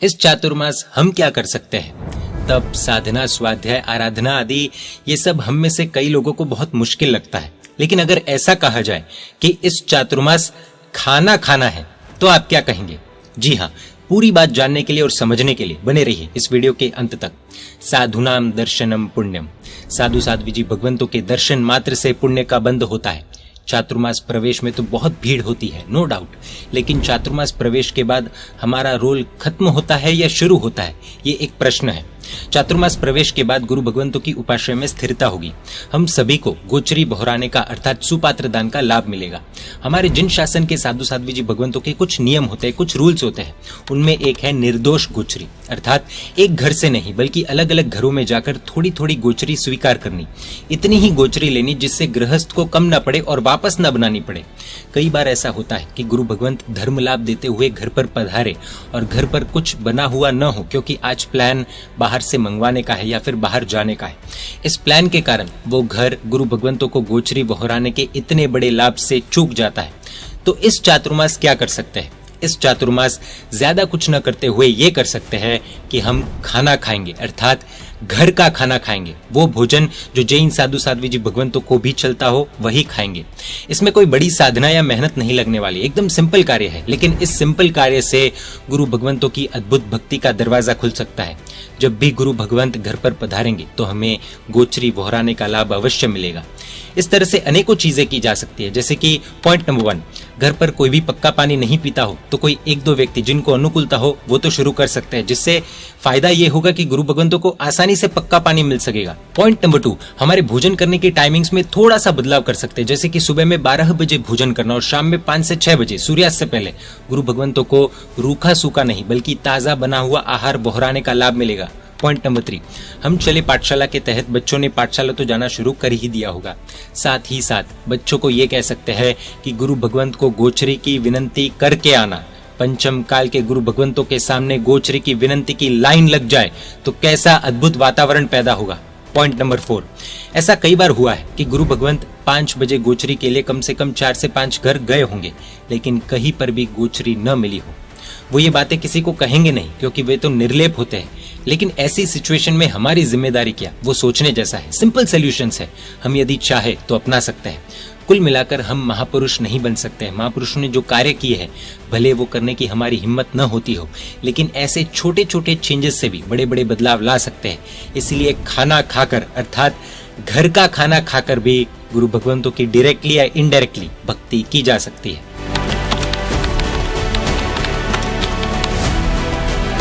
इस चातुर्मास हम क्या कर सकते हैं? तप, साधना, स्वाध्याय, आराधना आदि ये सब हम में से कई लोगों को बहुत मुश्किल लगता है। लेकिन अगर ऐसा कहा जाए कि इस चातुर्मास खाना खाना है तो आप क्या कहेंगे? जी हाँ, पूरी बात जानने के लिए और समझने के लिए बने रहिए इस वीडियो के अंत तक। साधुनाम दर्शनम पुण्यम। साधु साध्वी जी भगवंतों के दर्शन मात्र से पुण्य का बंध होता है। चातुर्मास प्रवेश में तो बहुत भीड़ होती है, नो डाउट, लेकिन चातुर्मास प्रवेश के बाद हमारा रोल खत्म होता है या शुरू होता है, ये एक प्रश्न है। चातुर्मास प्रवेश के बाद गुरु भगवंतों की उपाश्रय में स्थिरता होगी। हम सभी को गोचरी बहराने का अर्थात सुपात्र दान का लाभ मिलेगा। हमारे जिन शासन के साधु साध्वी जी भगवंतों के कुछ नियम होते हैं, कुछ रूल्स होते हैं, उनमें एक है निर्दोष गोचरी, अर्थात एक घर से नहीं बल्कि अलग अलग घरों में जाकर थोड़ी थोड़ी गोचरी स्वीकार करनी। इतनी ही गोचरी लेनी जिससे गृहस्थ को कम न पड़े और वापस न बनानी पड़े। कई बार ऐसा होता है कि गुरु भगवंत धर्म लाभ देते हुए घर पर पधारे और घर पर कुछ बना हुआ न हो, क्योंकि आज प्लान बाहर से मंगवाने का है या फिर बाहर जाने का है। इस प्लान के कारण वो घर गुरु भगवंतों को गोचरी बहराने के इतने बड़े लाभ से चूक जाता है। तो इस चातुर्मास क्या कर सकते हैं? इस चातुर्मास ज्यादा कुछ न करते हुए ये कर सकते हैं कि हम खाना खाएंगे, अर्थात घर का खाना खाएंगे। वो भोजन जो जैन साधु साध्वी जी भगवंतों को भी चलता हो वही खाएंगे। इसमें कोई बड़ी साधना या मेहनत नहीं लगने वाली, एकदम सिंपल कार्य है। लेकिन इस सिंपल कार्य से गुरु भगवंतों की अद्भुत भक्ति का दरवाजा खुल सकता है। जब भी गुरु भगवंत घर पर पधारेंगे तो हमें गोचरी बहराने का लाभ अवश्य मिलेगा। इस तरह से अनेकों चीजें की जा सकती है, जैसे कि पॉइंट नंबर 1, घर पर कोई भी पक्का पानी नहीं पीता हो तो कोई एक दो व्यक्ति जिनको अनुकूलता हो वो तो शुरू कर सकते हैं, जिससे फायदा ये होगा कि गुरु भगवंतों को आसानी से पक्का पानी मिल सकेगा। पॉइंट नंबर 2, हमारे भोजन करने की टाइमिंग्स में थोड़ा सा बदलाव कर सकते हैं, जैसे कि सुबह में 12 बजे भोजन करना और शाम में 5 से 6 बजे सूर्यास्त से पहले। गुरु भगवंतों को रूखा सूखा नहीं बल्कि ताजा बना हुआ आहार बहराने का लाभ मिलेगा। पॉइंट नंबर 3, हम चले पाठशाला के तहत बच्चों ने पाठशाला तो जाना शुरू कर ही दिया होगा। साथ ही साथ बच्चों को ये कह सकते हैं कि गुरु भगवंत को गोचरी की विनंती करके आना। पंचम काल के गुरु भगवंतों के सामने गोचरी की विनंती की लाइन लग जाए तो कैसा अद्भुत वातावरण पैदा होगा। पॉइंट नंबर 4, ऐसा कई बार हुआ है कि गुरु भगवंत 5 बजे गोचरी के लिए कम से कम 4 से 5 घर गए होंगे, लेकिन कहीं पर भी गोचरी न मिली हो। वो ये बातें किसी को कहेंगे नहीं क्योंकि वे तो निर्लेप होते हैं। लेकिन ऐसी सिचुएशन में हमारी जिम्मेदारी क्या, वो सोचने जैसा है। सिंपल सॉल्यूशंस है, हम यदि चाहे तो अपना सकते हैं। कुल मिलाकर हम महापुरुष नहीं बन सकते हैं। महापुरुषों ने जो कार्य किए हैं भले वो करने की हमारी हिम्मत न होती हो, लेकिन ऐसे छोटे छोटे चेंजेस से भी बड़े बड़े बदलाव ला सकते हैं। इसलिए खाना खाकर, अर्थात घर का खाना खाकर भी गुरु भगवंतों की डायरेक्टली या इनडायरेक्टली भक्ति की जा सकती है।